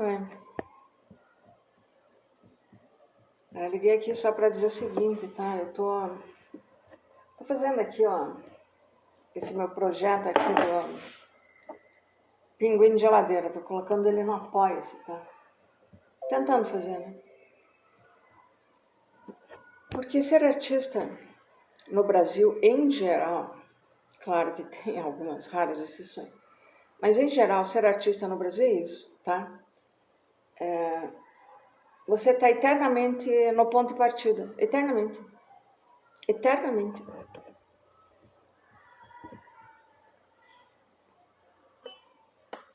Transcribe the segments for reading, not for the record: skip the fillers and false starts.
Oi. Eu liguei aqui só para dizer o seguinte, tá? Eu tô fazendo aqui, ó, esse meu projeto aqui do pinguim de geladeira. Tô colocando ele no Apoia-se, tá? Tentando fazer, né? Porque ser artista no Brasil, em geral, claro que tem algumas raras exceções, mas em geral, ser artista no Brasil é isso, tá? Você está eternamente no ponto de partida. Eternamente. Eternamente.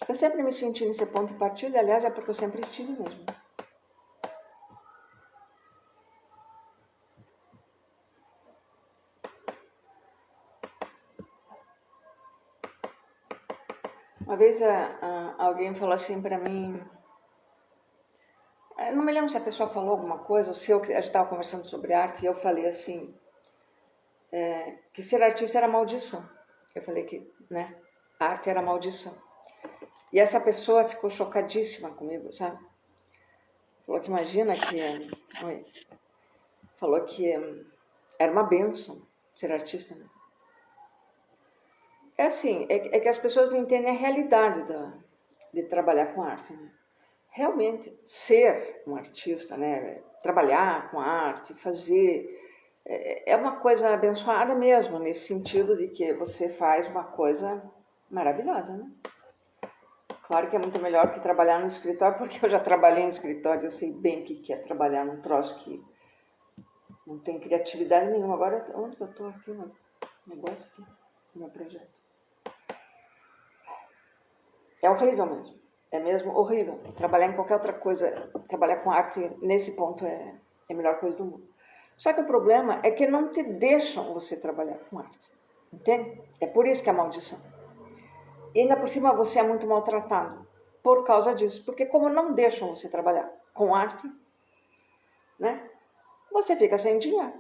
Eu sempre me senti nesse ponto de partida, aliás, é porque eu sempre estive mesmo. Uma vez alguém falou assim para mim, eu não me lembro se a pessoa falou alguma coisa, ou se a gente estava conversando sobre arte, e eu falei assim, que ser artista era maldição. Eu falei que, né, a arte era maldição. E essa pessoa ficou chocadíssima comigo, sabe? Falou que imagina que... Falou que era uma bênção ser artista, né? É assim, é que as pessoas não entendem a realidade de trabalhar com arte, né? Realmente, ser um artista, né? Trabalhar com arte, fazer... É uma coisa abençoada mesmo, nesse sentido de que você faz uma coisa maravilhosa, né? Claro que é muito melhor que trabalhar no escritório, porque eu já trabalhei em escritório, eu sei bem o que é trabalhar num troço que não tem criatividade nenhuma. Agora, onde que eu estou aqui, meu negócio aqui, meu projeto? É horrível mesmo. É mesmo horrível. Trabalhar em qualquer outra coisa, trabalhar com arte nesse ponto é a melhor coisa do mundo. Só que o problema é que não te deixam você trabalhar com arte. Entende? É por isso que é maldição. E ainda por cima você é muito maltratado por causa disso. Porque como não deixam você trabalhar com arte, né? Você fica sem dinheiro.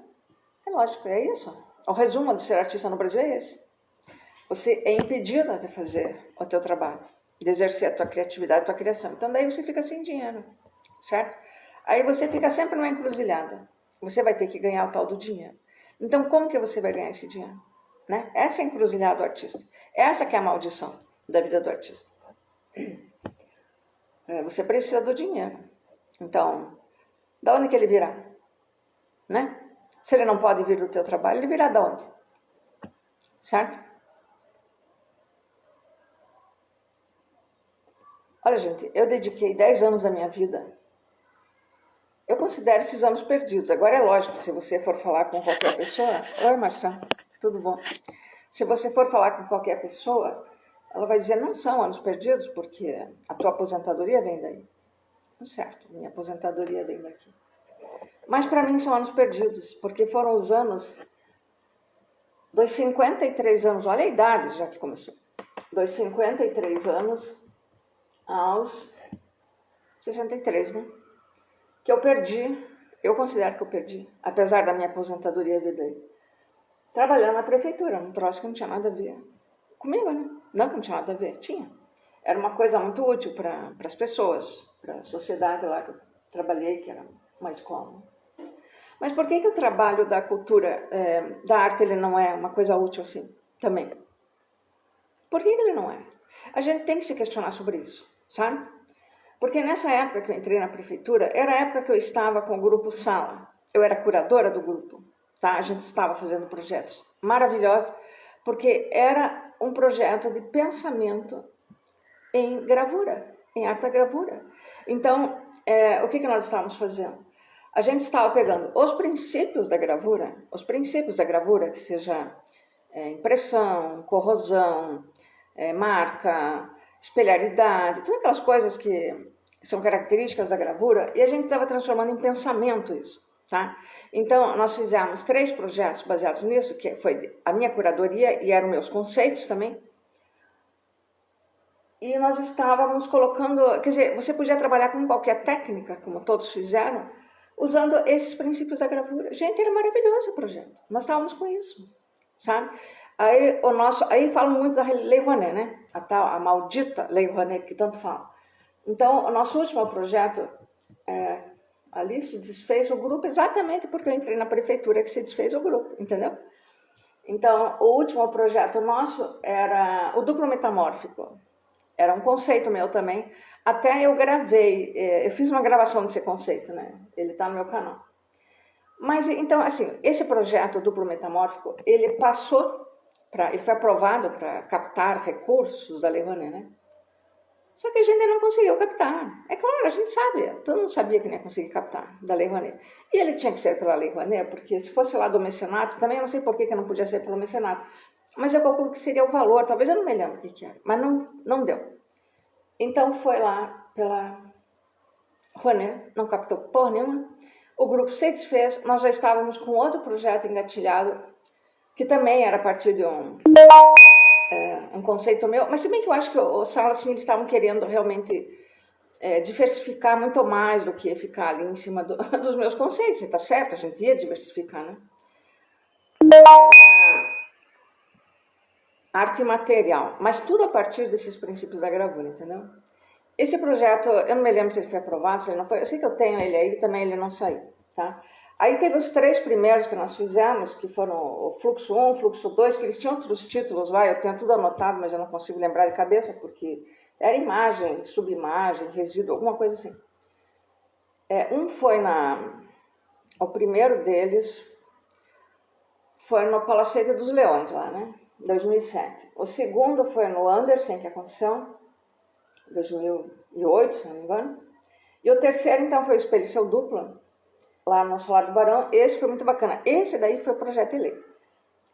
É lógico, é isso. O resumo de ser artista no Brasil é esse. Você é impedida de fazer o teu trabalho, de exercer a tua criatividade, a tua criação. Então daí você fica sem dinheiro, certo? Aí você fica sempre numa encruzilhada. Você vai ter que ganhar o tal do dinheiro. Então como que você vai ganhar esse dinheiro? Né? Essa é a encruzilhada do artista. Essa que é a maldição da vida do artista. Você precisa do dinheiro. Então, da onde que ele virá? Né? Se ele não pode vir do teu trabalho, ele virá de onde? Certo? Olha, gente, eu dediquei 10 anos da minha vida. Eu considero esses anos perdidos. Agora é lógico, se você for falar com qualquer pessoa... Oi, Marcia, tudo bom? Se você for falar com qualquer pessoa, ela vai dizer, não são anos perdidos, porque a tua aposentadoria vem daí. Certo, minha aposentadoria vem daqui. Mas para mim são anos perdidos, porque foram os anos dos 53 anos, olha a idade já que começou, dos 53 anos aos 63, né? Que eu perdi, eu considero que eu perdi, apesar da minha aposentadoria vir daí, trabalhando na prefeitura, um troço que não tinha nada a ver comigo, né? Não que não tinha nada a ver, tinha. Era uma coisa muito útil para as pessoas, para a sociedade lá que eu trabalhei, que era uma escola. Mas por que o trabalho da cultura, da arte, ele não é uma coisa útil assim, também? Por que ele não é? A gente tem que se questionar sobre isso, sabe? Porque nessa época que eu entrei na prefeitura, era a época que eu estava com o grupo Sala. Eu era curadora do grupo, tá? A gente estava fazendo projetos maravilhosos, porque era um projeto de pensamento em gravura, em arte da gravura. Então, o que nós estávamos fazendo? A gente estava pegando os princípios da gravura, que seja impressão, corrosão, marca, espelharidade, todas aquelas coisas que são características da gravura, e a gente estava transformando em pensamento isso, tá? Então, nós fizemos 3 projetos baseados nisso, que foi a minha curadoria e eram meus conceitos também, e nós estávamos colocando, quer dizer, você podia trabalhar com qualquer técnica, como todos fizeram, usando esses princípios da gravura. Gente, era maravilhoso o projeto. Nós estávamos com isso, sabe? Aí falam muito da Lei Rouanet, né? A maldita Lei Rouanet que tanto falam. Então, o nosso último projeto, ali se desfez o grupo exatamente porque eu entrei na prefeitura que se desfez o grupo, entendeu? Então, o último projeto nosso era o duplo metamórfico. Era um conceito meu também. Até eu gravei, eu fiz uma gravação desse conceito, né? Ele está no meu canal. Mas, então, assim, esse projeto duplo metamórfico, ele foi aprovado para captar recursos da Lei Rouanet, né? Só que a gente não conseguiu captar. É claro, a gente sabe, todo mundo sabia que não ia conseguir captar da Lei Rouanet. E ele tinha que ser pela Lei Rouanet, porque se fosse lá do mecenato, também eu não sei por que não podia ser pelo mecenato, mas eu calculo que seria o valor, talvez eu não me lembro o que era, mas não deu. Então foi lá pela Rouanet, não captou porra nenhuma, o grupo se desfez, nós já estávamos com outro projeto engatilhado, que também era a partir de um conceito meu, mas se bem que eu acho que os Salas eles estavam querendo realmente diversificar muito mais do que ficar ali em cima dos meus conceitos, e tá certo, a gente ia diversificar, né? Arte material, mas tudo a partir desses princípios da gravura, entendeu? Esse projeto, eu não me lembro se ele foi aprovado, se ele não foi, eu sei que eu tenho ele aí, também ele não saiu, tá? Aí teve os 3 primeiros que nós fizemos, que foram o Fluxo 1, Fluxo 2, que eles tinham outros títulos lá, eu tenho tudo anotado, mas eu não consigo lembrar de cabeça, porque era imagem, subimagem, resíduo, alguma coisa assim. Um foi o primeiro deles foi no Palacete dos Leões, lá, né? 2007. O segundo foi no Andersen, que aconteceu, 2008, se não me engano. E o terceiro, então, foi o Espelho Dupla, lá no Solar do Barão. Esse foi muito bacana. Esse daí foi o projeto de lei.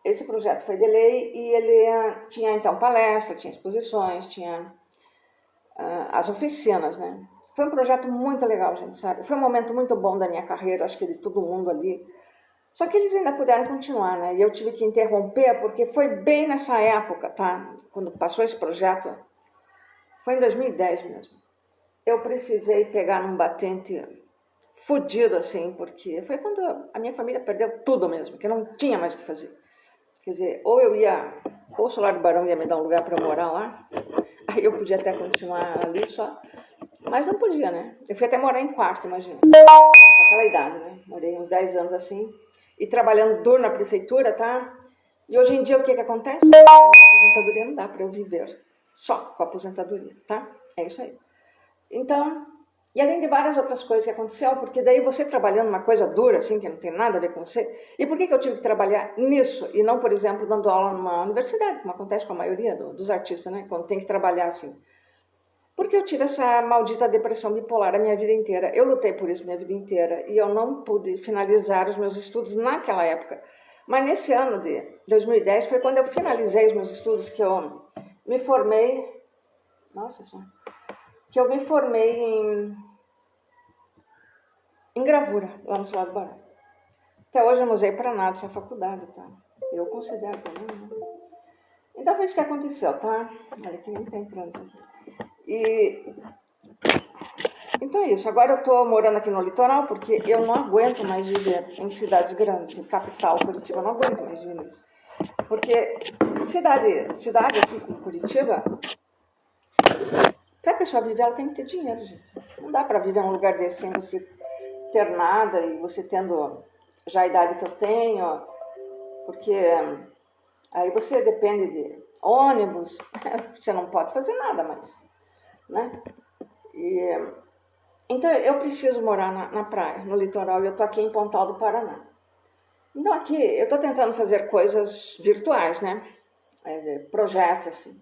Esse projeto foi de lei e ele tinha, então, palestra, tinha exposições, tinha as oficinas, né? Foi um projeto muito legal, gente, sabe? Foi um momento muito bom da minha carreira, acho que de todo mundo ali. Só que eles ainda puderam continuar, né? E eu tive que interromper, porque foi bem nessa época, tá? Quando passou esse projeto, foi em 2010 mesmo. Eu precisei pegar num batente fudido, assim, porque foi quando a minha família perdeu tudo mesmo, que não tinha mais o que fazer. Quer dizer, ou o Solar do Barão ia me dar um lugar para eu morar lá, aí eu podia até continuar ali só, mas não podia, né? Eu fui até morar em quarto, imagina, com aquela idade, né? Morei uns 10 anos assim, e trabalhando duro na prefeitura, tá? E hoje em dia o que acontece? A aposentadoria não dá para eu viver só com a aposentadoria, tá? É isso aí. Então, e além de várias outras coisas que aconteceram, porque daí você trabalhando uma coisa dura, assim, que não tem nada a ver com você, e por que eu tive que trabalhar nisso, e não, por exemplo, dando aula numa universidade, como acontece com a maioria dos artistas, né, quando tem que trabalhar assim? Porque eu tive essa maldita depressão bipolar a minha vida inteira, eu lutei por isso minha vida inteira, e eu não pude finalizar os meus estudos naquela época. Mas nesse ano de 2010 foi quando eu finalizei os meus estudos, que eu me formei, nossa senhora, que eu me formei em gravura, lá no Solar do Barão. Até hoje eu não usei para nada essa faculdade, tá? Eu considero também, né? Então foi isso que aconteceu, tá? Olha que nem tá entrando isso aqui. Então é isso. Agora eu estou morando aqui no litoral porque eu não aguento mais viver em cidades grandes, em capital, Curitiba, eu não aguento mais viver nisso. Porque cidade assim como Curitiba, para a pessoa viver, ela tem que ter dinheiro, gente. Não dá para viver em um lugar desse sem você ter nada e você tendo já a idade que eu tenho, porque aí você depende de ônibus, você não pode fazer nada mais, né? Então eu preciso morar na praia, no litoral, e eu estou aqui em Pontal do Paraná. Então aqui eu estou tentando fazer coisas virtuais, né? Projetos assim.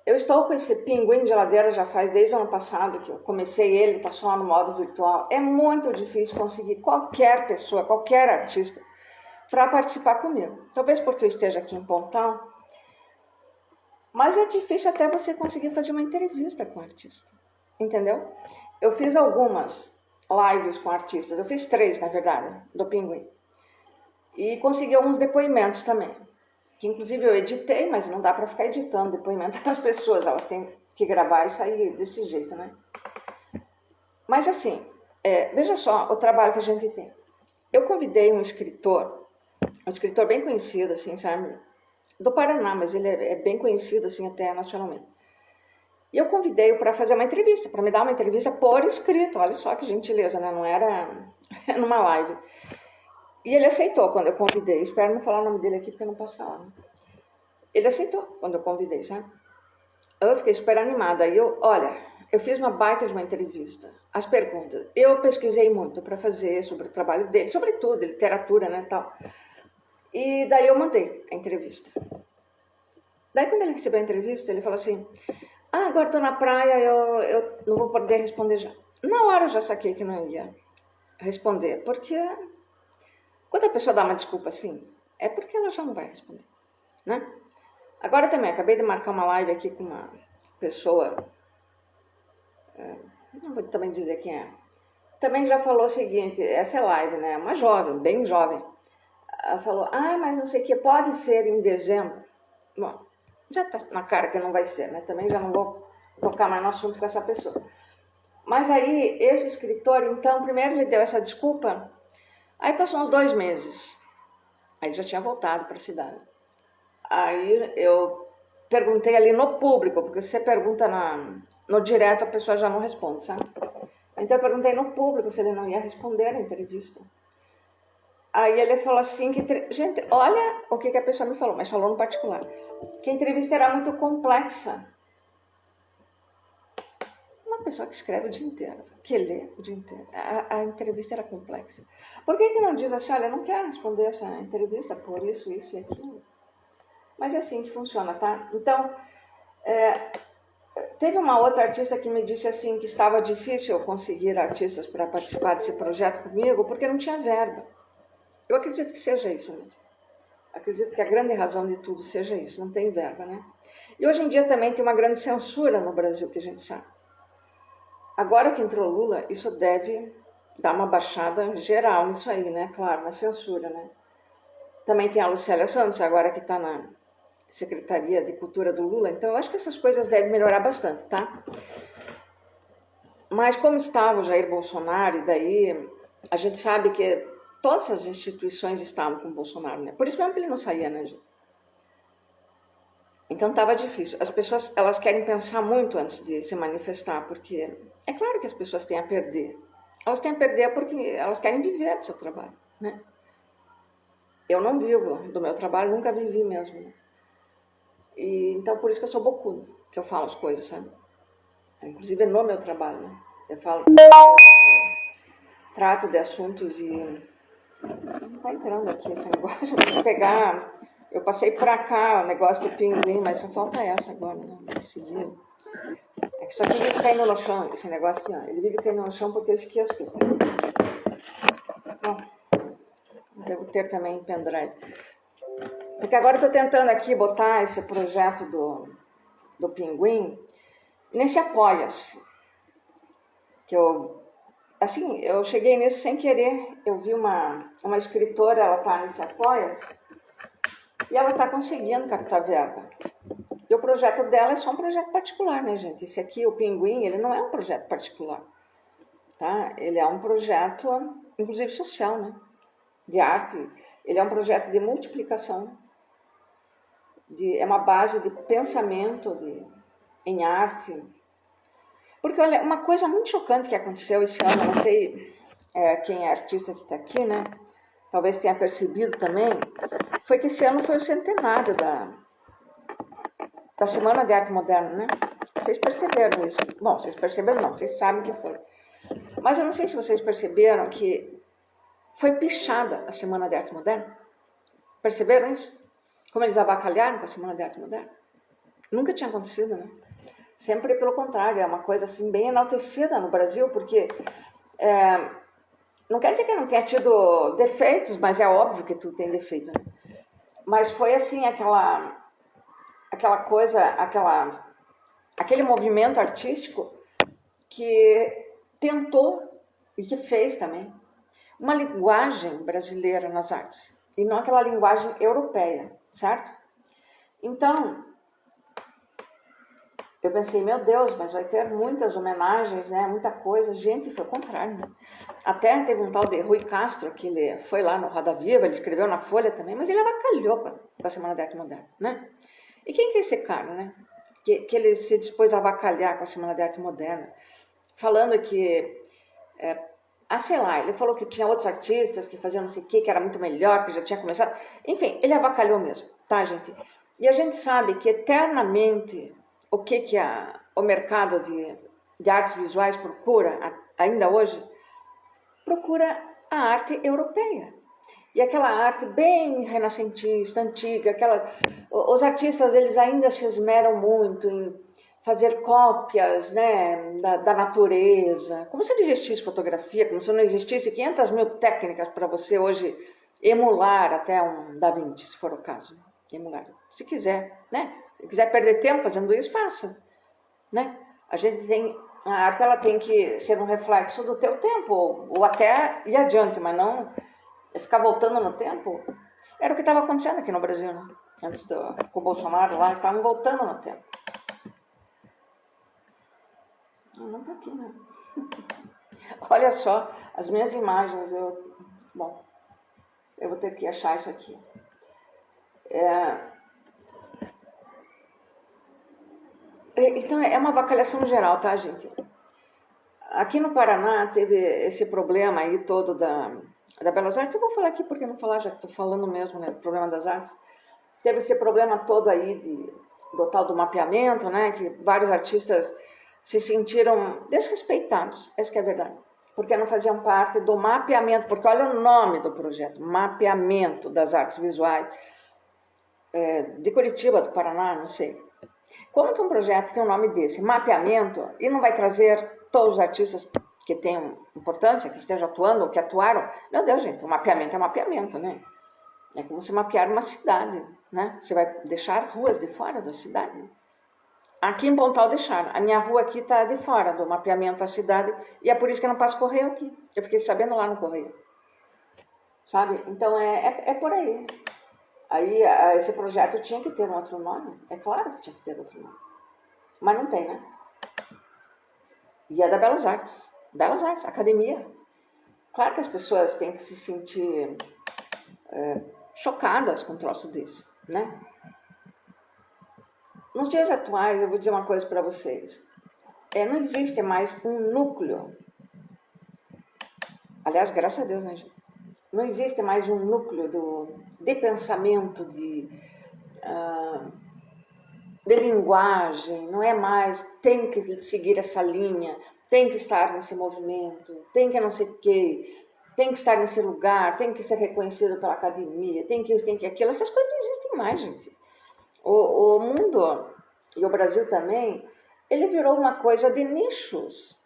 Eu estou com esse pinguim de geladeira já faz desde o ano passado, que eu comecei ele, está só no modo virtual. É muito difícil conseguir qualquer pessoa, qualquer artista, para participar comigo. Talvez porque eu esteja aqui em Pontal, mas é difícil até você conseguir fazer uma entrevista com o artista, entendeu? Eu fiz algumas lives com artistas, eu fiz 3, na verdade, do pinguim. E consegui alguns depoimentos também, que inclusive eu editei, mas não dá para ficar editando depoimento das pessoas, elas têm que gravar e sair desse jeito, né? Mas assim, veja só o trabalho que a gente tem. Eu convidei um escritor bem conhecido, assim, sabe? Do Paraná, mas ele é bem conhecido, assim, até nacionalmente. E eu convidei-o para fazer uma entrevista, para me dar uma entrevista por escrito. Olha só que gentileza, né? Não era numa live. E ele aceitou quando eu convidei. Espero não falar o nome dele aqui, porque eu não posso falar. Né? Ele aceitou quando eu convidei, sabe? Eu fiquei super animada. Aí eu fiz uma baita de uma entrevista. As perguntas. Eu pesquisei muito para fazer sobre o trabalho dele, sobre tudo, literatura, né, tal. E daí eu mandei a entrevista. Daí quando ele recebeu a entrevista, ele falou assim, agora estou na praia, eu não vou poder responder já. Na hora eu já saquei que não ia responder, porque quando a pessoa dá uma desculpa assim, é porque ela já não vai responder, né? Agora também, acabei de marcar uma live aqui com uma pessoa, não vou também dizer quem é, também já falou o seguinte, essa é live, né? Uma jovem, bem jovem. Ela falou, mas não sei o que, pode ser em dezembro. Bom, já está na cara que não vai ser, né? Também já não vou tocar mais no assunto com essa pessoa. Mas aí, esse escritor, então, primeiro ele deu essa desculpa, aí passou uns 2 meses. Aí já tinha voltado para a cidade. Aí eu perguntei ali no público, porque se você pergunta no direto, a pessoa já não responde, sabe? Então eu perguntei no público se ele não ia responder a entrevista. Aí ele falou assim, gente, olha o que a pessoa me falou, mas falou no particular, que a entrevista era muito complexa. Uma pessoa que escreve o dia inteiro, que lê o dia inteiro, a entrevista era complexa. Por que não diz assim, olha, eu não quero responder essa entrevista por isso, isso e aquilo? Mas é assim que funciona, tá? Então, teve uma outra artista que me disse assim, que estava difícil eu conseguir artistas para participar desse projeto comigo, porque não tinha verba. Eu acredito que seja isso mesmo. Acredito que a grande razão de tudo seja isso, não tem verba, né? E hoje em dia também tem uma grande censura no Brasil, que a gente sabe. Agora que entrou Lula, isso deve dar uma baixada geral nisso aí, né? Claro, na censura, né? Também tem a Lucélia Santos, agora que está na Secretaria de Cultura do Lula, então eu acho que essas coisas devem melhorar bastante, tá? Mas como estava o Jair Bolsonaro, e daí a gente sabe que todas as instituições estavam com o Bolsonaro, né? Por isso mesmo que ele não saía, né, gente? Então estava difícil. As pessoas, elas querem pensar muito antes de se manifestar, porque é claro que as pessoas têm a perder. Elas têm a perder porque elas querem viver do seu trabalho, né? Eu não vivo do meu trabalho, nunca vivi mesmo. Né? E, então por isso que eu sou bocuda, que eu falo as coisas, sabe? Inclusive no meu trabalho, né? Eu falo, trato de assuntos e não tá entrando aqui esse negócio, eu vou pegar. Eu passei pra cá o negócio do pinguim, mas só falta essa agora, né? Não consegui. É que isso aqui vive caindo no chão, esse negócio aqui, ó. Ele vive caindo no chão porque eu esqueço. Bom, devo ter também pendrive. Porque agora eu tô tentando aqui botar esse projeto do pinguim nesse Apoia-se. Que eu cheguei nisso sem querer. Eu vi uma escritora, ela tá nesse Apoia-se, e ela está conseguindo captar verba. E o projeto dela é só um projeto particular, né, gente? Esse aqui, o Pinguim, ele não é um projeto particular, tá? Ele é um projeto, inclusive social, né? De arte. Ele é um projeto de multiplicação. É uma base de pensamento em arte. Porque, olha, uma coisa muito chocante que aconteceu esse ano, eu não sei quem é artista que está aqui, né? Talvez tenha percebido também, foi que esse ano foi o centenário da Semana de Arte Moderna, né? Vocês perceberam isso? Bom, vocês perceberam não, vocês sabem que foi. Mas eu não sei se vocês perceberam que foi pichada a Semana de Arte Moderna. Perceberam isso? Como eles avacalharam com a Semana de Arte Moderna? Nunca tinha acontecido, né? Sempre pelo contrário, é uma coisa assim bem enaltecida no Brasil, porque não quer dizer que não tenha tido defeitos, mas é óbvio que tudo tem defeito, né? Mas foi assim, aquela coisa, aquele movimento artístico que tentou e que fez também uma linguagem brasileira nas artes, e não aquela linguagem europeia, certo? Então, eu pensei, meu Deus, mas vai ter muitas homenagens, né? Muita coisa. Gente, foi o contrário, né? Até teve um tal de Rui Castro, que ele foi lá no Roda Viva, ele escreveu na Folha também, mas ele avacalhou com a Semana de Arte Moderna, né? E quem que é esse cara, né? que ele se dispôs a avacalhar com a Semana de Arte Moderna, falando que, sei lá, ele falou que tinha outros artistas que faziam não sei o que era muito melhor, que já tinha começado. Enfim, ele avacalhou mesmo, tá, gente? E a gente sabe que eternamente o que o mercado de artes visuais procura, ainda hoje, procura a arte europeia. E aquela arte bem renascentista, antiga, os artistas eles ainda se esmeram muito em fazer cópias, né, da natureza, como se não existisse fotografia, como se não existisse 500 mil técnicas para você hoje emular até um Da Vinci, se for o caso. Emular, se quiser, né? Se quiser perder tempo fazendo isso, faça, né? A arte ela tem que ser um reflexo do teu tempo, ou até ir adiante, mas não ficar voltando no tempo. Era o que estava acontecendo aqui no Brasil, né? Antes com o Bolsonaro lá, estavam voltando no tempo. Não está aqui, né? Olha só, as minhas imagens, bom, eu vou ter que achar isso aqui. Então, é uma avacalhação geral, tá, gente? Aqui no Paraná teve esse problema aí todo da Belas Artes. Eu vou falar aqui porque não falar, já que estou falando mesmo, né, do problema das artes. Teve esse problema todo aí do tal do mapeamento, né, que vários artistas se sentiram desrespeitados, essa que é a verdade, porque não faziam parte do mapeamento, porque olha o nome do projeto, Mapeamento das Artes Visuais, de Curitiba, do Paraná, não sei. Como que um projeto tem um nome desse, mapeamento, e não vai trazer todos os artistas que tenham importância, que estejam atuando ou que atuaram? Meu Deus, gente, o mapeamento é mapeamento, né? É como se mapear uma cidade, né? Você vai deixar ruas de fora da cidade. Aqui em Pontal deixaram. A minha rua aqui está de fora do mapeamento da cidade e é por isso que eu não passo correio aqui. Eu fiquei sabendo lá no correio. Sabe? Então é por aí. Aí esse projeto tinha que ter um outro nome. É claro que tinha que ter outro nome. Mas não tem, né? E é da Belas Artes. Belas Artes, academia. Claro que as pessoas têm que se sentir chocadas com um troço desse, né? Nos dias atuais, eu vou dizer uma coisa para vocês. Não existe mais um núcleo. Aliás, graças a Deus, né, gente? Não existe mais um núcleo de pensamento, de linguagem. Não é mais, tem que seguir essa linha, tem que estar nesse movimento, tem que não sei o quê, tem que estar nesse lugar, tem que ser reconhecido pela academia, tem que aquilo. Essas coisas não existem mais, gente. O mundo, e o Brasil também, ele virou uma coisa de nichos.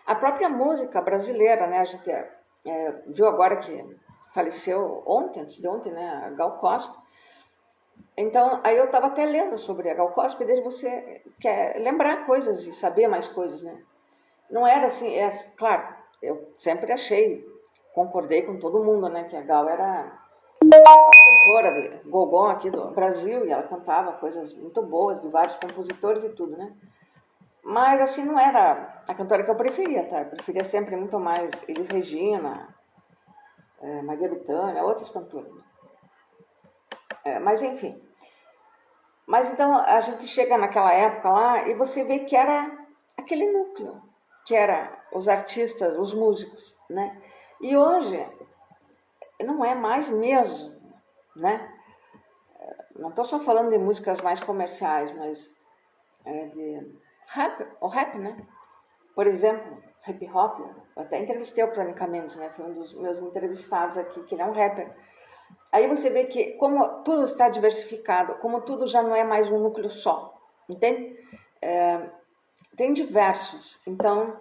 A própria música brasileira, né? A gente viu agora que faleceu antes de ontem, né? A Gal Costa. Então, aí eu estava até lendo sobre a Gal Costa, porque desde você quer lembrar coisas e saber mais coisas, né? Não era assim, claro, eu sempre concordei com todo mundo, né? Que a Gal era cantora de gogó aqui do Brasil e ela cantava coisas muito boas de vários compositores e tudo, né? Mas assim não era a cantora que eu preferia, tá? Eu preferia sempre muito mais Elis Regina, Maria Bethânia, outras cantoras. Mas enfim. Mas então a gente chega naquela época lá e você vê que era aquele núcleo, que era os artistas, os músicos, né? E hoje não é mais mesmo, né? Não estou só falando de músicas mais comerciais, mas de o rap, né? Por exemplo, hip hop. Eu até entrevistei o Crônica Mendes, né? Foi um dos meus entrevistados aqui, que ele é um rapper. Aí você vê que como tudo está diversificado, como tudo já não é mais um núcleo só, entende? Tem diversos. Então,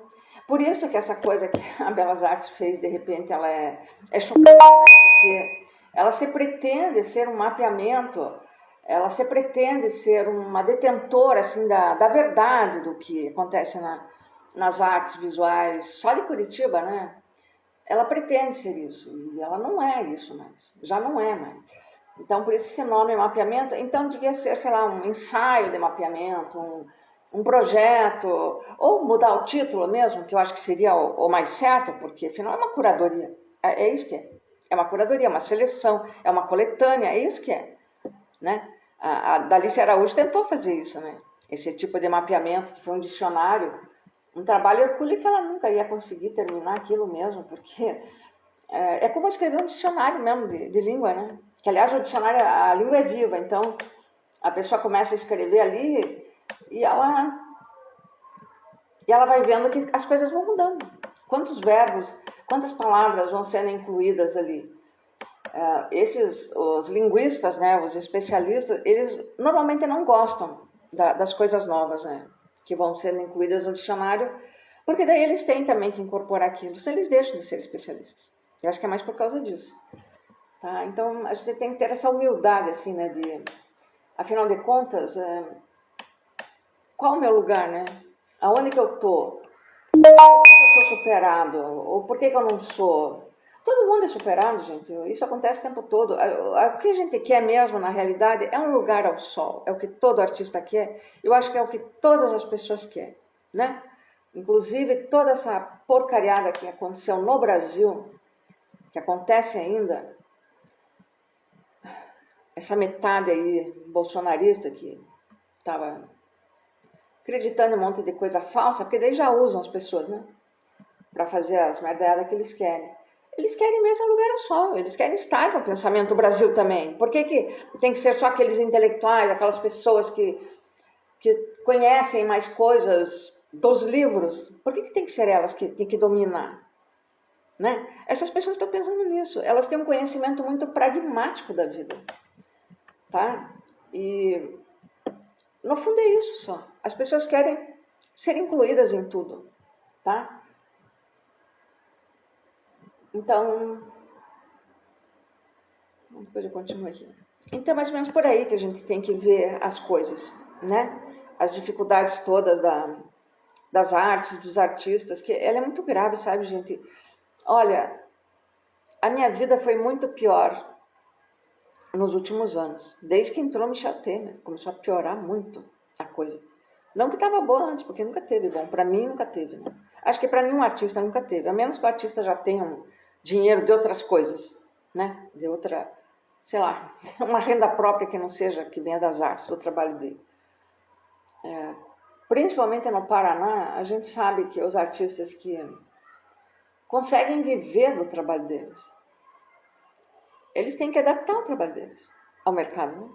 por isso que essa coisa que a Belas Artes fez, de repente, ela é chocante, né? Porque ela se pretende ser um mapeamento, ela se pretende ser uma detentora assim, da verdade do que acontece nas artes visuais, só de Curitiba, né? Ela pretende ser isso, e ela não é isso mais, já não é mais. Então, por isso esse nome é mapeamento, então devia ser, sei lá, um ensaio de mapeamento, um projeto, ou mudar o título mesmo, que eu acho que seria o mais certo, porque afinal é uma curadoria, é isso que é. É uma curadoria, uma seleção, é uma coletânea, é isso que é, né? A Dalícia Araújo tentou fazer isso, né? esse tipo de mapeamento, que foi um dicionário, um trabalho hercúleo que ela nunca ia conseguir terminar aquilo mesmo, porque é como escrever um dicionário mesmo de língua, né? Que, aliás, o dicionário, a língua é viva, então a pessoa começa a escrever ali e ela vai vendo que as coisas vão mudando. Quantos verbos, quantas palavras vão sendo incluídas ali. Os linguistas, né, os especialistas, eles normalmente não gostam das coisas novas, né, que vão sendo incluídas no dicionário, porque daí eles têm também que incorporar aquilo, senão eles deixam de ser especialistas. Eu acho que é mais por causa disso. Tá? Então, a gente tem que ter essa humildade, assim, né, afinal de contas, qual o meu lugar, né? Aonde que eu estou? Por que eu sou superado? Ou por que eu não sou? Todo mundo é superado, gente. Isso acontece o tempo todo. O que a gente quer mesmo, na realidade, é um lugar ao sol. É o que todo artista quer. Eu acho que é o que todas as pessoas querem, né? Inclusive, toda essa porcariada que aconteceu no Brasil, que acontece ainda, essa metade aí bolsonarista que estava acreditando em um monte de coisa falsa, porque daí já usam as pessoas, né? Para fazer as merdadas que eles querem. Eles querem mesmo um lugar ao sol, eles querem estar com o pensamento Brasil também. Por que tem que ser só aqueles intelectuais, aquelas pessoas que conhecem mais coisas dos livros? Por que tem que ser elas que tem que dominar? Né? Essas pessoas estão pensando nisso, elas têm um conhecimento muito pragmático da vida. Tá? E no fundo é isso só. As pessoas querem ser incluídas em tudo, tá? Então, depois eu continuo aqui. Então, mais ou menos por aí que a gente tem que ver as coisas, né? As dificuldades todas das artes, dos artistas, que ela é muito grave, sabe, gente? Olha, a minha vida foi muito pior nos últimos anos. Desde que entrou Michel Temer, começou a piorar muito a coisa. Não que estava boa antes, porque nunca teve bom. Para mim, nunca teve. Né? Acho que para nenhum artista nunca teve. A menos que o artista já tenha um dinheiro de outras coisas, né? De outra, sei lá, uma renda própria que não seja, que venha das artes, do trabalho dele. Principalmente no Paraná, a gente sabe que os artistas que conseguem viver do trabalho deles, eles têm que adaptar o trabalho deles ao mercado, né?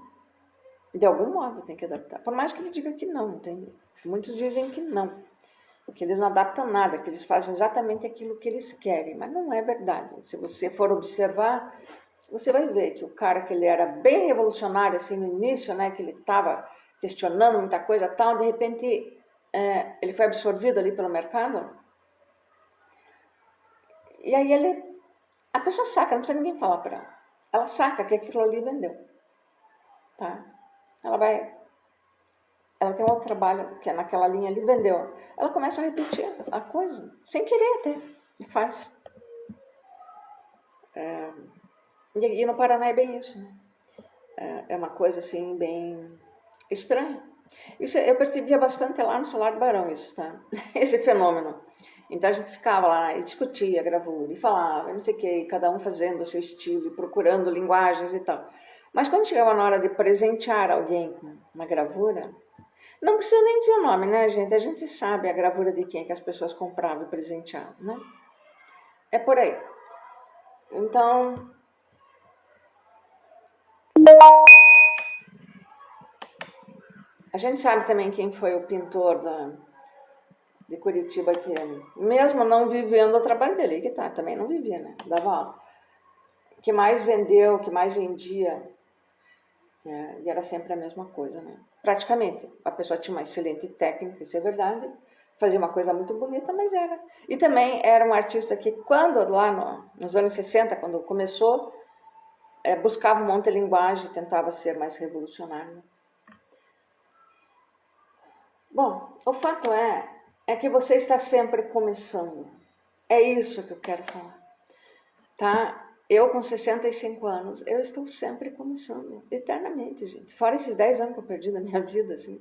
De algum modo tem que adaptar. Por mais que ele diga que não, entende? Muitos dizem que não, que eles não adaptam nada, que eles fazem exatamente aquilo que eles querem, mas não é verdade. Se você for observar, você vai ver que o cara que ele era bem revolucionário assim no início, né, que ele estava questionando muita coisa tal, de repente ele foi absorvido ali pelo mercado, e aí a pessoa saca, não precisa ninguém falar para ela. Ela saca que aquilo ali vendeu, tá? Ela tem um outro trabalho que é naquela linha ali, vendeu. Ela começa a repetir a coisa, sem querer até, e faz. E no Paraná é bem isso, né? É uma coisa assim, bem estranha. Isso eu percebia bastante lá no Solar do Barão, isso, tá? Esse fenômeno. Então a gente ficava lá e discutia a gravura, e falava, não sei o que, cada um fazendo o seu estilo, e procurando linguagens e tal. Mas quando chegava na hora de presentear alguém com uma gravura, não precisa nem dizer o nome, né, gente? A gente sabe a gravura de quem que as pessoas compravam e presenteavam, né? É por aí. Então, a gente sabe também quem foi o pintor de Curitiba que, mesmo não vivendo o trabalho dele, que tá, também não vivia, né? Dava aula. Que mais vendeu, que mais vendia, e era sempre a mesma coisa, né? Praticamente, a pessoa tinha uma excelente técnica, isso é verdade, fazia uma coisa muito bonita, mas era. E também era um artista que, quando lá nos anos 60, quando começou, buscava um monte de linguagem, tentava ser mais revolucionário. Né? Bom, o fato é que você está sempre começando. É isso que eu quero falar. Tá? Eu, com 65 anos, eu estou sempre começando, eternamente, gente. Fora esses 10 anos que eu perdi da minha vida, assim,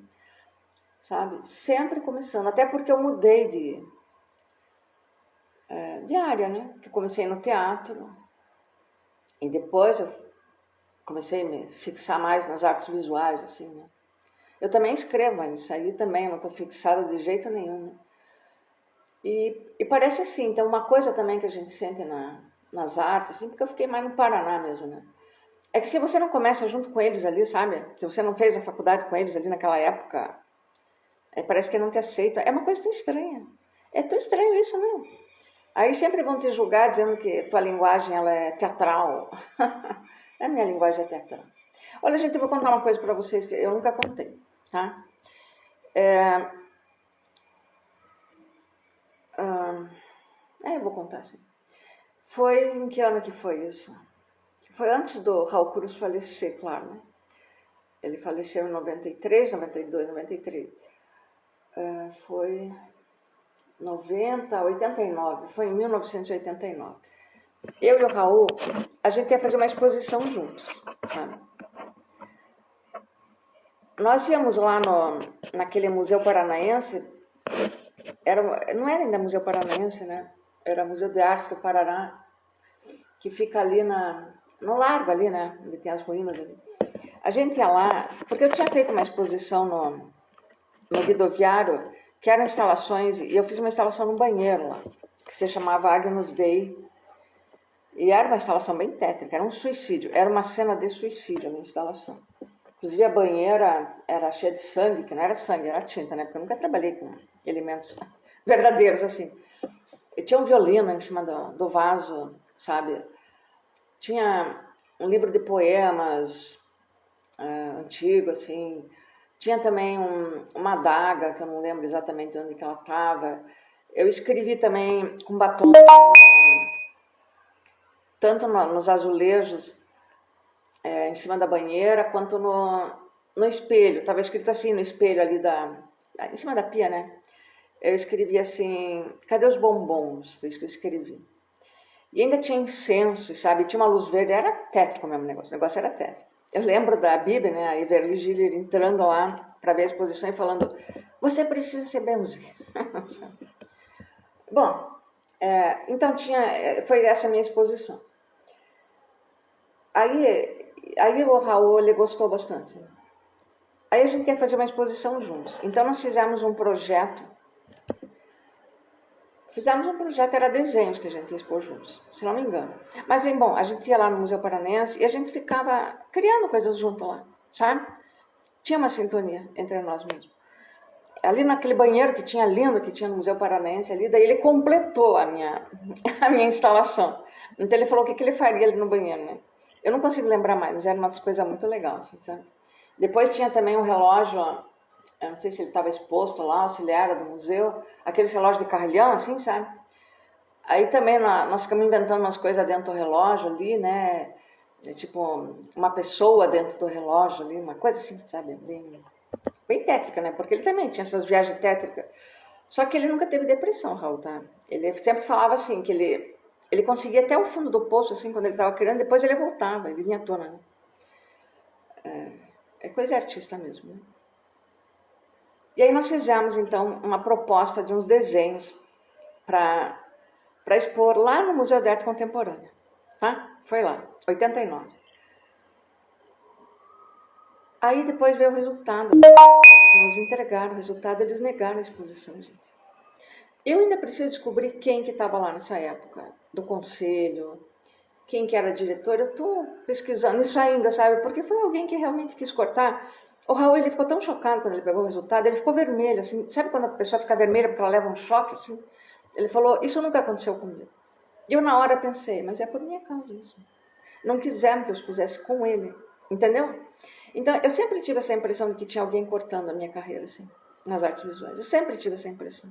sabe? Sempre começando. Até porque eu mudei de área, né? Que comecei no teatro. E depois eu comecei a me fixar mais nas artes visuais, assim, né? Eu também escrevo, mas isso aí também, eu não estou fixada de jeito nenhum. Né? E parece assim, então uma coisa também que a gente sente nas artes, assim, porque eu fiquei mais no Paraná mesmo, né? É que se você não começa junto com eles ali, sabe? Se você não fez a faculdade com eles ali naquela época, parece que não te aceita. É uma coisa tão estranha. É tão estranho isso, né? Aí sempre vão te julgar dizendo que tua linguagem ela é teatral. A minha linguagem é teatral. Olha, gente, eu vou contar uma coisa para vocês que eu nunca contei, tá? Eu vou contar, sim. Foi em que ano que foi isso? Foi antes do Raul Cruz falecer, claro, né? Ele faleceu em 93, 92, 93. Foi 90, 89. Foi em 1989. Eu e o Raul, a gente ia fazer uma exposição juntos, sabe? Nós íamos lá naquele Museu Paranaense, não era ainda Museu Paranaense, né? Era Museu de Artes do Paraná, que fica ali no largo ali, né? Onde tem as ruínas ali. A gente ia lá, porque eu tinha feito uma exposição no Guidoviário, que eram instalações, e eu fiz uma instalação no banheiro lá, que se chamava Agnus Dei, e era uma instalação bem tétrica, era um suicídio, era uma cena de suicídio na instalação. Inclusive a banheira era cheia de sangue, que não era sangue, era tinta, né? Porque eu nunca trabalhei com elementos verdadeiros assim. E tinha um violino em cima do vaso, sabe? Tinha um livro de poemas antigo, assim. Tinha também uma adaga, que eu não lembro exatamente onde que ela estava. Eu escrevi também com batom, tanto nos azulejos, em cima da banheira, quanto no espelho. Estava escrito assim no espelho ali em cima da pia, né? Eu escrevi assim, cadê os bombons? Foi isso que eu escrevi. E ainda tinha incenso, sabe? Tinha uma luz verde, era tétrico mesmo o negócio era tétrico. Eu lembro da Bíblia, né? A Everly Giller entrando lá para ver a exposição e falando, você precisa se benzer. Bom, então foi essa a minha exposição. Aí o Raul, ele gostou bastante. Aí a gente ia fazer uma exposição juntos. Então nós fizemos um projeto. Era desenhos que a gente ia expor juntos, se não me engano. Mas, bom, a gente ia lá no Museu Paranense e a gente ficava criando coisas junto lá, sabe? Tinha uma sintonia entre nós mesmos. Ali naquele banheiro que tinha lindo, que tinha no Museu Paranense ali, daí ele completou a minha instalação. Então ele falou o que ele faria ali no banheiro, né? Eu não consigo lembrar mais, mas era uma coisa muito legal, assim, sabe? Depois tinha também um relógio, eu não sei se ele estava exposto lá, se ele era do museu, aqueles relógios de carrilhão, assim, sabe? Aí também nós ficamos inventando umas coisas dentro do relógio ali, né? Tipo, uma pessoa dentro do relógio ali, uma coisa assim, sabe? Bem tétrica, né? Porque ele também tinha essas viagens tétricas. Só que ele nunca teve depressão, Raul, tá? Ele sempre falava assim, que ele conseguia até o fundo do poço, assim, quando ele estava criando, depois ele voltava, ele vinha à tona, né? É coisa de artista mesmo, né? E aí nós fizemos, então, uma proposta de uns desenhos para expor lá no Museu de Arte Contemporânea, tá? Foi lá, 89. Aí depois veio o resultado. Eles nos entregaram o resultado, eles negaram a exposição, gente. Eu ainda preciso descobrir quem que estava lá nessa época, do conselho, quem que era diretor. Eu estou pesquisando isso ainda, sabe? Porque foi alguém que realmente quis cortar. O Raul, ele ficou tão chocado quando ele pegou o resultado, ele ficou vermelho, assim. Sabe quando a pessoa fica vermelha porque ela leva um choque, assim? Ele falou, isso nunca aconteceu comigo. E eu na hora pensei, mas é por minha causa isso. Não quiseram que eu expusesse com ele, entendeu? Então, eu sempre tive essa impressão de que tinha alguém cortando a minha carreira, assim, nas artes visuais. Eu sempre tive essa impressão.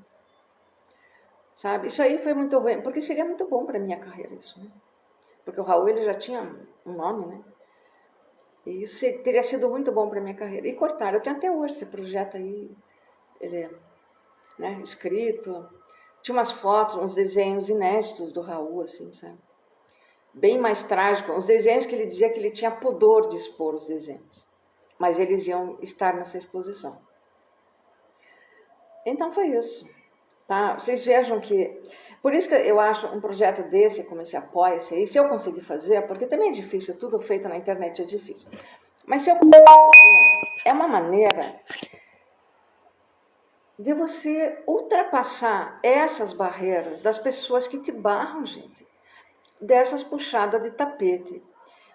Sabe? Isso aí foi muito ruim, porque seria muito bom para a minha carreira, isso, né? Porque o Raul, ele já tinha um nome, né? E isso teria sido muito bom para a minha carreira. E cortaram. Eu tenho até hoje esse projeto aí, ele é, né, escrito. Tinha umas fotos, uns desenhos inéditos do Raul, assim, sabe? Bem mais trágico. Os desenhos que ele dizia que ele tinha pudor de expor os desenhos. Mas eles iam estar nessa exposição. Então foi isso. Tá? Vocês vejam que... Por isso que eu acho um projeto desse, como esse Apoia-se aí, se eu conseguir fazer, porque também é difícil, tudo feito na internet é difícil. Mas se eu conseguir fazer, é uma maneira maneira de você ultrapassar essas barreiras das pessoas que te barram, gente, dessas puxadas de tapete.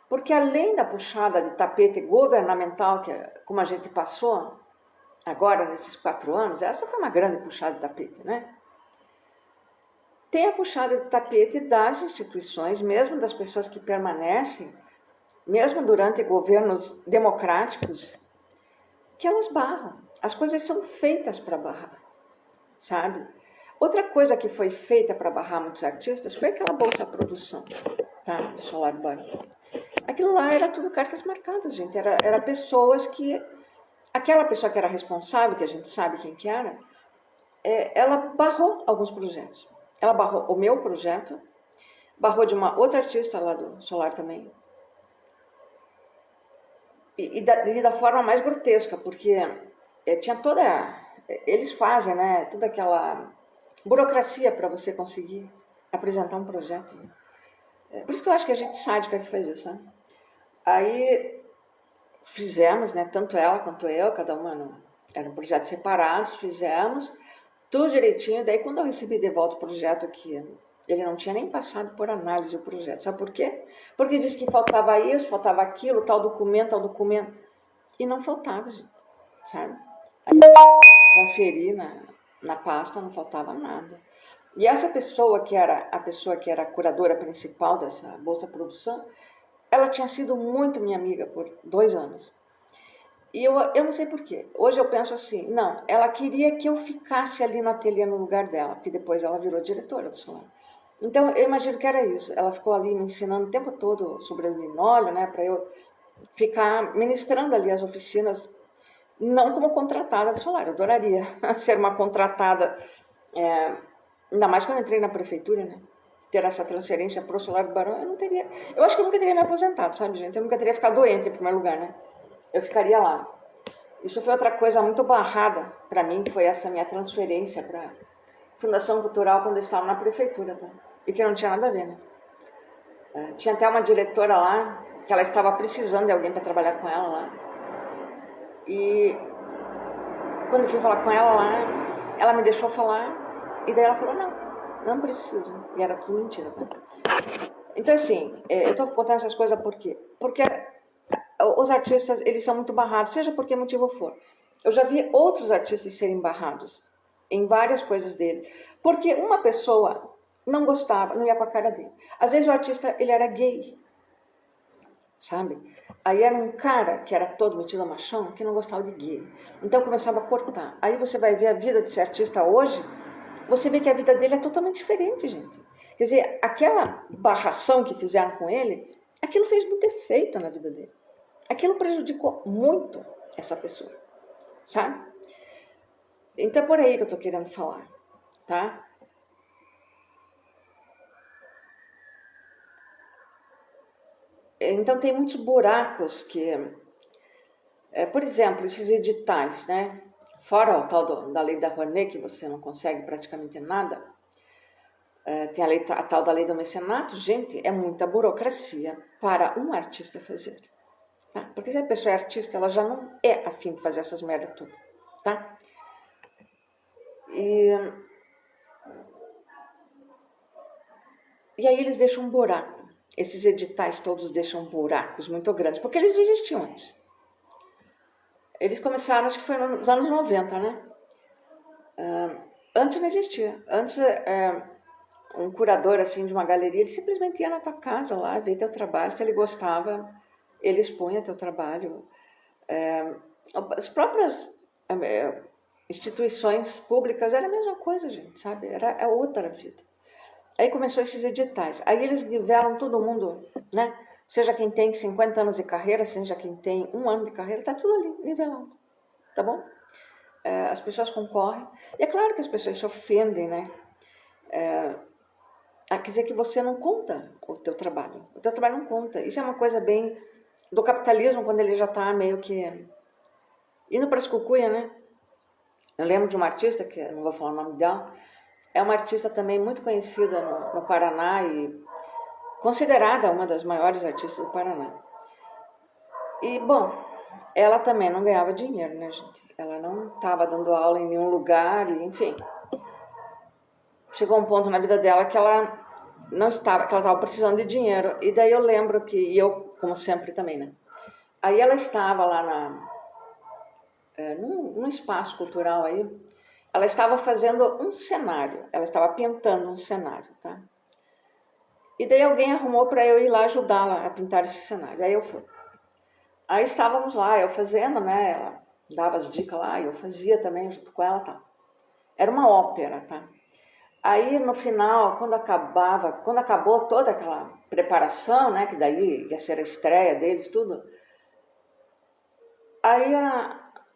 Porque além da puxada de tapete governamental, que como a gente passou agora nesses 4 anos, essa foi uma grande puxada de tapete, né? Tem a puxada de tapete das instituições, mesmo das pessoas que permanecem, mesmo durante governos democráticos, que elas barram. As coisas são feitas para barrar, sabe? Outra coisa que foi feita para barrar muitos artistas foi aquela bolsa produção, tá? Do Solar Banco. Aquilo lá era tudo cartas marcadas, gente. Era pessoas que... Aquela pessoa que era responsável, que a gente sabe quem que era, ela barrou alguns projetos. Ela barrou o meu projeto, barrou de uma outra artista lá do Solar também. E da forma mais grotesca, porque tinha toda... Eles fazem, né, toda aquela burocracia para você conseguir apresentar um projeto. Por isso que eu acho que a gente sádica que faz isso, né? Aí fizemos, né, tanto ela quanto eu, cada uma eram projetos separados, fizemos tudo direitinho. Daí quando eu recebi de volta o projeto, que ele não tinha nem passado por análise o projeto, sabe por quê? Porque disse que faltava isso, faltava aquilo, tal documento, e não faltava, gente, sabe? Aí conferi na pasta, não faltava nada. E essa pessoa que era a curadora principal dessa Bolsa Produção, ela tinha sido muito minha amiga por 2 anos. E eu não sei porquê. Hoje eu penso assim, não, ela queria que eu ficasse ali no ateliê no lugar dela, porque depois ela virou diretora do Solar. Então eu imagino que era isso. Ela ficou ali me ensinando o tempo todo sobre o linóleo, né, para eu ficar ministrando ali as oficinas, não como contratada do Solar. Eu adoraria ser uma contratada, ainda mais quando eu entrei na prefeitura, né? Ter essa transferência para o Solar do Barão, eu não teria... Eu acho que eu nunca teria me aposentado, sabe, gente? Eu nunca teria ficado doente, em primeiro lugar, né? Eu ficaria lá. Isso foi outra coisa muito barrada para mim, foi essa minha transferência para Fundação Cultural quando eu estava na prefeitura, tá? E que não tinha nada a ver, né? Tinha até uma diretora lá, que ela estava precisando de alguém para trabalhar com ela lá. E quando eu fui falar com ela lá, ela me deixou falar, e daí ela falou, não preciso. E era tudo mentira, tá? Então, assim, eu estou contando essas coisas por quê? Porque os artistas, eles são muito barrados, seja por que motivo for. Eu já vi outros artistas serem barrados em várias coisas dele. Porque uma pessoa não gostava, não ia com a cara dele. Às vezes o artista, ele era gay, sabe? Aí era um cara que era todo metido a machão, que não gostava de gay. Então começava a cortar. Aí você vai ver a vida desse artista hoje, você vê que a vida dele é totalmente diferente, gente. Quer dizer, aquela barração que fizeram com ele, aquilo fez muito efeito na vida dele. Aquilo prejudicou muito essa pessoa, sabe? Então é por aí que eu estou querendo falar, tá? Então tem muitos buracos que... por exemplo, esses editais, né? Fora o tal da lei da Rouanet, que você não consegue praticamente nada, tem a tal da lei do mecenato. Gente, é muita burocracia para um artista fazer. Tá? Porque se a pessoa é artista, ela já não é afim de fazer essas merdas tudo, tá? E aí eles deixam um buraco. Esses editais todos deixam buracos muito grandes, porque eles não existiam antes. Eles começaram, acho que foi nos anos 90, né? Antes não existia. Antes, um curador assim, de uma galeria, ele simplesmente ia na tua casa lá, ver teu trabalho, se ele gostava, ele expunha teu trabalho. As próprias instituições públicas era a mesma coisa, gente, sabe? Era outra vida. Aí começou esses editais. Aí eles nivelam todo mundo, né? Seja quem tem 50 anos de carreira, seja quem tem 1 ano de carreira, tá tudo ali nivelado, tá bom? As pessoas concorrem. E é claro que as pessoas se ofendem, né? Quer dizer que você não conta o teu trabalho. O teu trabalho não conta. Isso é uma coisa bem do capitalismo, quando ele já está meio que indo para as cucuia, né? Eu lembro de uma artista, que eu não vou falar o nome dela, é uma artista também muito conhecida no Paraná e considerada uma das maiores artistas do Paraná. E, bom, ela também não ganhava dinheiro, né, gente? Ela não estava dando aula em nenhum lugar, e, enfim. Chegou um ponto na vida dela que ela não estava, que ela estava precisando de dinheiro. E daí eu lembro que, e eu, como sempre também, né? Aí ela estava lá num espaço cultural aí, ela estava fazendo um cenário, ela estava pintando um cenário, tá? E daí alguém arrumou para eu ir lá ajudá-la a pintar esse cenário. Aí eu fui. Aí estávamos lá, eu fazendo, né? Ela dava as dicas lá, e eu fazia também junto com ela, tá? Era uma ópera, tá? Aí no final, quando acabou toda aquela preparação, né? Que daí ia ser a estreia deles, tudo. Aí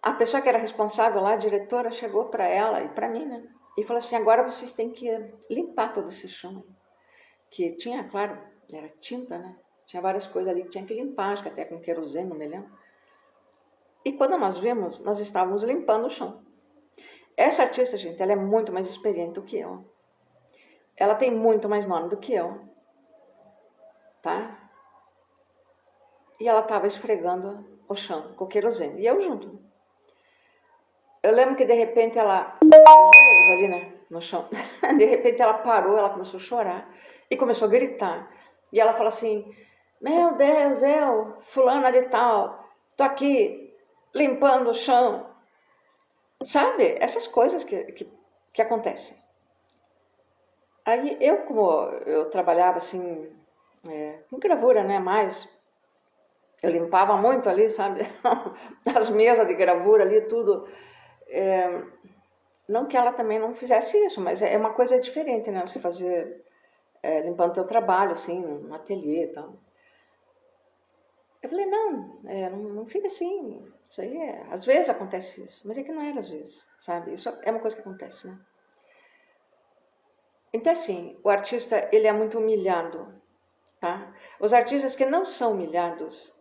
a pessoa que era responsável lá, a diretora, chegou para ela e para mim, né? E falou assim: agora vocês têm que limpar todo esse chão. Que tinha, claro, era tinta, né? Tinha várias coisas ali que tinha que limpar, acho que até com querosene, não me lembro. E quando nós vimos, nós estávamos limpando o chão. Essa artista, gente, ela é muito mais experiente do que eu. Ela tem muito mais nome do que eu. Tá? E ela estava esfregando o chão com querosene. E eu junto. Eu lembro que de repente ela... Os joelhos ali, né? No chão. De repente ela parou, ela começou a chorar. E começou a gritar. E ela falou assim: meu Deus, eu, fulana de tal, tô aqui limpando o chão. Sabe? Essas coisas que acontecem. Aí eu, como eu trabalhava assim, com gravura, né? Mas eu limpava muito ali, sabe? As mesas de gravura ali, tudo. Não que ela também não fizesse isso, mas é uma coisa diferente, né? Você fazer, limpando teu trabalho, assim, no ateliê e tal. Eu falei, não fica assim. Isso aí às vezes acontece isso, mas é que não era às vezes, sabe? Isso é uma coisa que acontece, né? Então, assim, o artista, ele é muito humilhado, tá? Os artistas que não são humilhados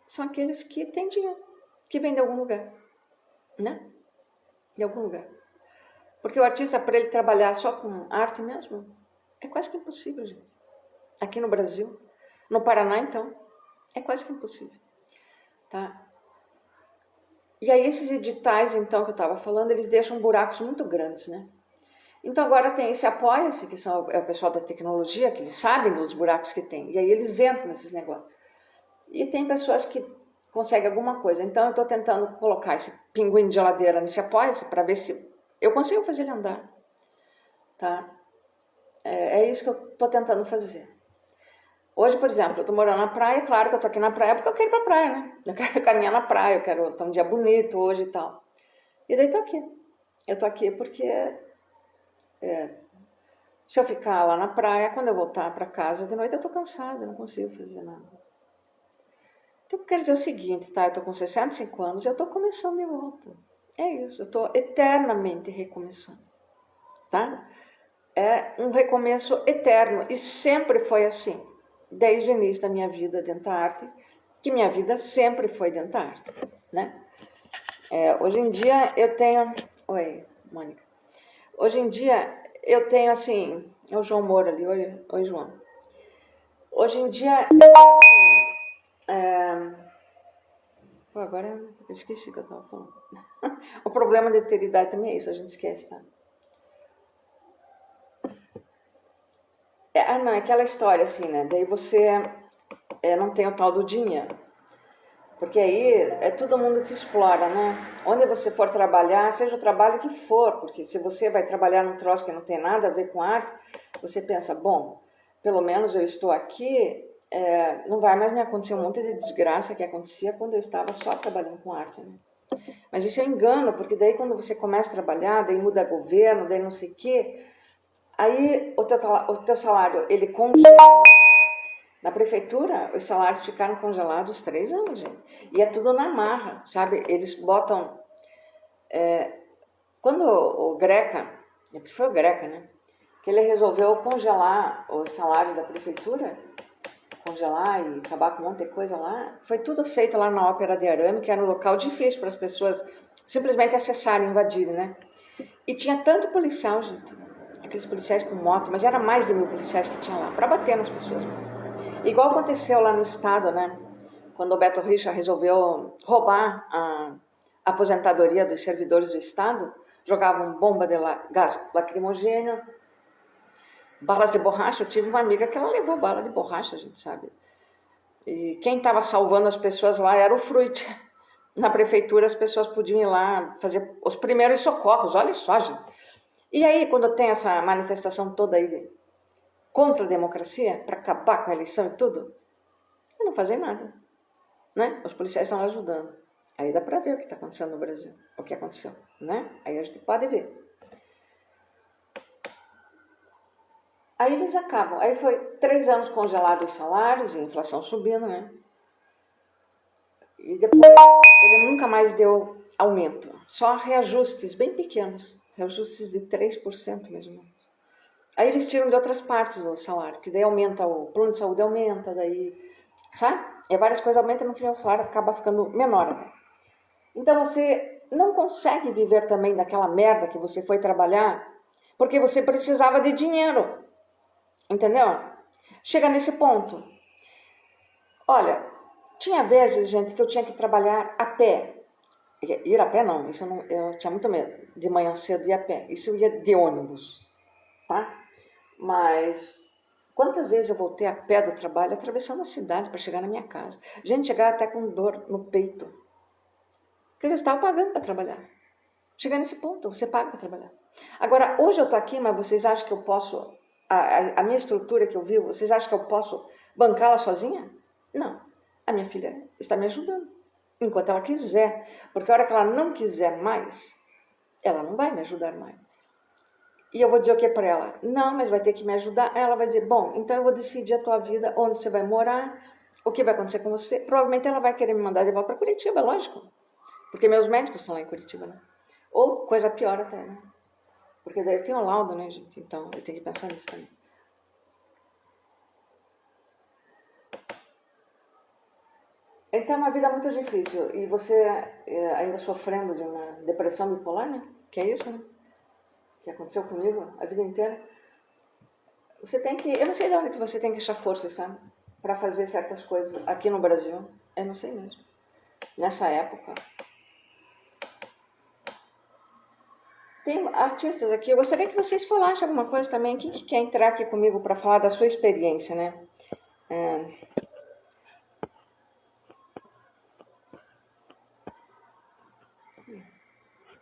são aqueles que têm dinheiro, que vêm de algum lugar, né? De algum lugar. Porque o artista, para ele trabalhar só com arte mesmo, é quase que impossível, gente. Aqui no Brasil, no Paraná, então, é quase que impossível, tá? E aí esses editais, então, que eu estava falando, eles deixam buracos muito grandes, né? Então agora tem esse Apoia-se, que é o pessoal da tecnologia, que eles sabem dos buracos que tem. E aí eles entram nesses negócios. E tem pessoas que conseguem alguma coisa. Então eu estou tentando colocar esse pinguim de geladeira nesse Apoia-se para ver se eu consigo fazer ele andar. Tá? É isso que eu estou tentando fazer. Hoje, por exemplo, eu estou morando na praia. Claro que eu estou aqui na praia porque eu quero ir para a praia, né? Eu quero caminhar na praia, eu quero estar um dia bonito hoje e tal. E daí estou aqui. Eu estou aqui porque... se eu ficar lá na praia, quando eu voltar para casa de noite, eu estou cansada, eu não consigo fazer nada. Então, eu quero dizer o seguinte, tá? Eu estou com 65 anos e eu estou começando de volta. É isso, eu estou eternamente recomeçando, tá? É um recomeço eterno e sempre foi assim, desde o início da minha vida dentro da arte, que minha vida sempre foi dentro da arte, né? Hoje em dia eu tenho... Oi, Mônica. Hoje em dia eu tenho assim... É o João Moura ali. Oi, João. Hoje em dia eu tenho assim... agora eu esqueci o que eu estava falando. O problema de ter idade também é isso, a gente esquece, tá? Não, é aquela história assim, né? Daí você não tem o tal do dinheiro. Porque aí todo mundo te explora, né? Onde você for trabalhar, seja o trabalho que for, porque se você vai trabalhar num troço que não tem nada a ver com arte, você pensa, bom, pelo menos eu estou aqui, não vai mais me acontecer um monte de desgraça que acontecia quando eu estava só trabalhando com arte, né? Mas isso é um engano, porque daí quando você começa a trabalhar, daí muda governo, daí não sei o quê, aí o teu salário, ele congela. Na prefeitura, os salários ficaram congelados 3 anos, gente. E é tudo na marra, sabe? Eles botam... quando o Greca, que foi o Greca, né? Que ele resolveu congelar os salários da prefeitura, congelar e acabar com um monte de coisa lá, foi tudo feito lá na Ópera de Arame, que era um local difícil para as pessoas simplesmente acessarem, invadirem, né? E tinha tanto policial, gente, aqueles policiais com moto, mas era mais de 1000 policiais que tinha lá, para bater nas pessoas. Igual aconteceu lá no estado, né? quando o Beto Richa resolveu roubar a aposentadoria dos servidores do Estado, jogavam bomba de gás lacrimogêneo, balas de borracha. Eu tive uma amiga que ela levou bala de borracha, a gente sabe. E quem estava salvando as pessoas lá era o Fruit. Na prefeitura as pessoas podiam ir lá fazer os primeiros socorros, olha só, gente. E aí, quando tem essa manifestação toda aí contra a democracia, para acabar com a eleição e tudo, não fazem nada, né? Os policiais estão ajudando. Aí dá para ver o que está acontecendo no Brasil, o que aconteceu, né? Aí a gente pode ver. Aí eles acabam. Aí foi 3 anos congelados os salários, e a inflação subindo, né? E depois ele nunca mais deu aumento. Só reajustes bem pequenos. Reajustes de 3% mais ou menos. Aí eles tiram de outras partes o salário, que daí aumenta, o plano de saúde aumenta, daí, sabe? E várias coisas aumentam, no final o salário acaba ficando menor. Então você não consegue viver também daquela merda que você foi trabalhar, porque você precisava de dinheiro. Entendeu? Chega nesse ponto. Olha, tinha vezes, gente, que eu tinha que trabalhar a pé. Ir a pé não, isso eu tinha muito medo. De manhã cedo ir a pé. Isso eu ia de ônibus, tá? Mas quantas vezes eu voltei a pé do trabalho, atravessando a cidade para chegar na minha casa. Gente, chegava até com dor no peito. Porque eu estava pagando para trabalhar. Chegar nesse ponto, você paga para trabalhar. Agora, hoje eu estou aqui, mas vocês acham que eu posso... A minha estrutura que eu vivo, vocês acham que eu posso bancá-la sozinha? Não. A minha filha está me ajudando. Enquanto ela quiser. Porque a hora que ela não quiser mais, ela não vai me ajudar mais. E eu vou dizer o que para ela? Não, mas vai ter que me ajudar. Aí ela vai dizer, bom, então eu vou decidir a tua vida, onde você vai morar, o que vai acontecer com você. Provavelmente ela vai querer me mandar de volta para Curitiba, lógico. Porque meus médicos estão lá em Curitiba, né? Ou coisa pior até, né? Porque daí eu tenho um laudo, né, gente? Então, eu tenho que pensar nisso também. Então, é uma vida muito difícil. E você ainda sofrendo de uma depressão bipolar, né? Que é isso, né? Que aconteceu comigo a vida inteira. Você tem que... Eu não sei de onde que você tem que achar força, sabe? Para fazer certas coisas aqui no Brasil. Eu não sei mesmo. Nessa época... Tem artistas aqui, eu gostaria que vocês falassem alguma coisa também. Quem que quer entrar aqui comigo para falar da sua experiência, né?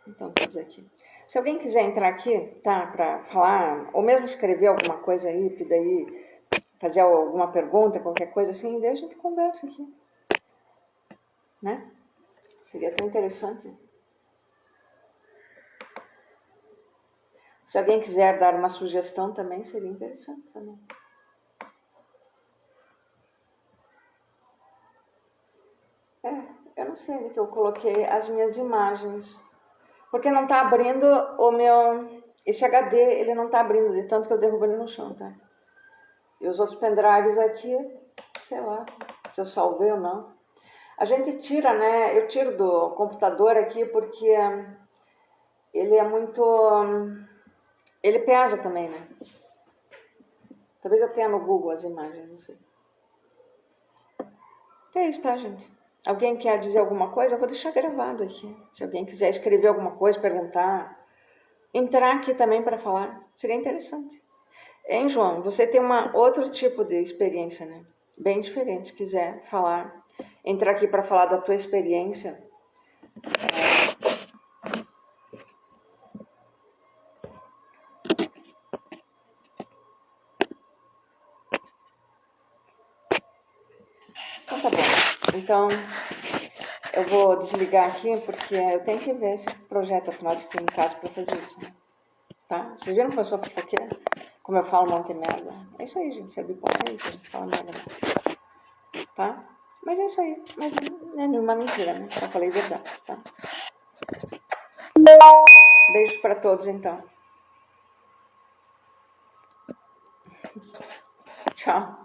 Então, vou dizer aqui. Se alguém quiser entrar aqui, tá, para falar, ou mesmo escrever alguma coisa aí, que daí fazer alguma pergunta, qualquer coisa assim, daí a gente conversa aqui. Né? Seria tão interessante. Se alguém quiser dar uma sugestão também, seria interessante também. Eu não sei onde que eu coloquei as minhas imagens. Porque não está abrindo o meu... Esse HD, ele não está abrindo, de tanto que eu derrubo ele no chão, tá? E os outros pendrives aqui, sei lá, se eu salvei ou não. A gente tira, né? Eu tiro do computador aqui porque ele é muito... Ele pesa também, né? Talvez eu tenha no Google as imagens, não sei. Então é isso, tá, gente? Alguém quer dizer alguma coisa? Eu vou deixar gravado aqui. Se alguém quiser escrever alguma coisa, perguntar, entrar aqui também para falar, seria interessante. Hein, João? Você tem outro tipo de experiência, né? Bem diferente. Se quiser falar, entrar aqui para falar da tua experiência. Então tá bom. Então, eu vou desligar aqui porque eu tenho que ver esse projeto, afinal eu fiquei em casa para fazer isso, né? Tá? Vocês viram que eu sou fofoqueira? Como eu falo um monte de merda. É isso aí, gente. Se é bipolar, é isso. A gente fala merda. Tá? Mas é isso aí. Mas não é nenhuma mentira, né? Só falei verdade, tá? Beijos para todos, então. Tchau.